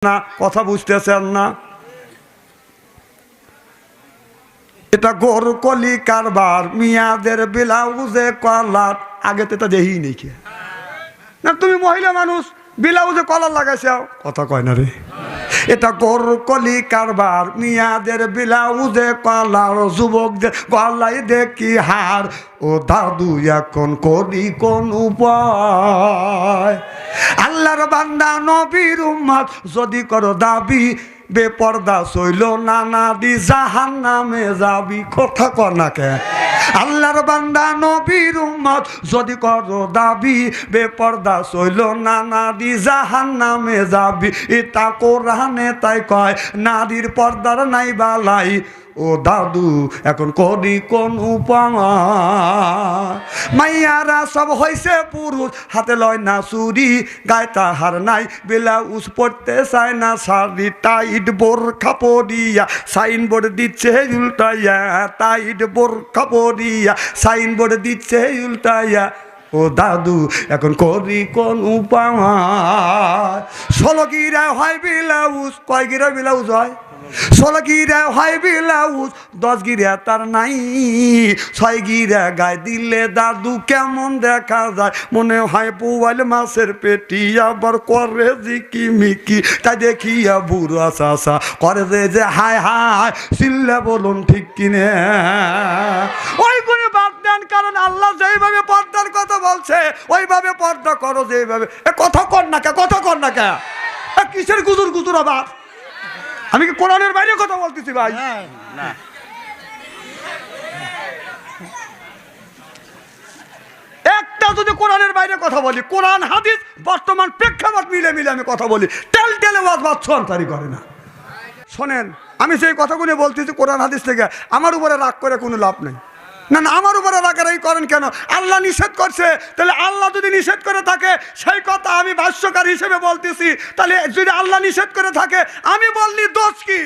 না, কথা বুঝতেছেন না? এটা গোর কলি কারবার, মিয়াদের ব্লাউজে কলার। আগে তো এটা দেহি নেই না, তুমি মহিলা মানুষ ব্লাউজে কলার লাগাইছাও, কথা কয় না রে। এটা গোর কলি কারবার, মিয়াদের ব্লাউজে কলার, যুবকদের গলাই দেখি হার। ও দাদু এখন করি কোন উপায়? আল্লাহর বান্দা নবীর উম্মত যদি করো দাবি, বেপর্দা সইল নানা দি জাহান্নামে যাবি। কথা কর না কে? আল্লাহর বান্দা নবীর উম্মত যদি করো দাবি, বেপর্দা সইল নানা দি জাহান্নামে যাবি। এটা কোরআনে তাই কয়, নারীর পর্দার নাই বালাই। ও দাদু এখন করি কোন উপায়? মাইয়ারা সব হইছে পুরুষ, হাতে লয় না চুরি, গায়ে তাহার নাই ব্লাউজ, পড়তে চায় না শাড়ি, টাইট বোরখা পরিয়া সাইনবোর্ড দিচ্ছে উল্টাইয়া, টাইট বোরখা পরিয়া সাইনবোর্ড দিচ্ছে উল্টাইয়া। ও দাদু এখন করি কোন উপায়? 16 গিরা হয় ব্লাউজ, কয় গিরা ব্লাউজ হয়? 16 গিরা হয় ব্লাউজ, 10 গিরা তার নাই। 6 গিরা গায়ে দিলে দাদু কেমন দেখা যায়, মনে হয় পোয়াল মাছের পেটি, আবার করে জিকি মিকি। তাই দেখিয়া বুড়া চাষা করে যে হায় হায়, চিল্লা বলুন ঠিক কিনে। ওই করে বাদ দেন, কারণ আল্লাহ যেইভাবে পর্দার কথা বলছে ওইভাবে পর্দা করো। যেইভাবে কথা কর না কে, কথা কর না কে? কিসের গুজুর গুজুর আবার? আমি কি কোরআনের বাইরে কথা বলতেছি ভাই? না, একটা যদি কোরআনের বাইরে কথা বলি, কোরআন হাদিস বর্তমান প্রেক্ষাপট মিলে মিলে আমি কথা বলি, টেল টেলে বাচ্চারি করে না। শোনেন, আমি সেই কথাগুলো বলতেছি কোরআন হাদিস থেকে, আমার উপরে রাগ করে কোনো লাভ নেই। না না, আমার উপরে রাগারাগি করেন কেন? আল্লাহ নিষেধ করছে, তাহলে আল্লাহ যদি নিষেধ করে থাকে সেই কথা আমি ভাষ্যকার হিসেবে বলতেছি, তাহলে যদি আল্লাহ নিষেধ করে থাকে আমি বললি দোষ কি?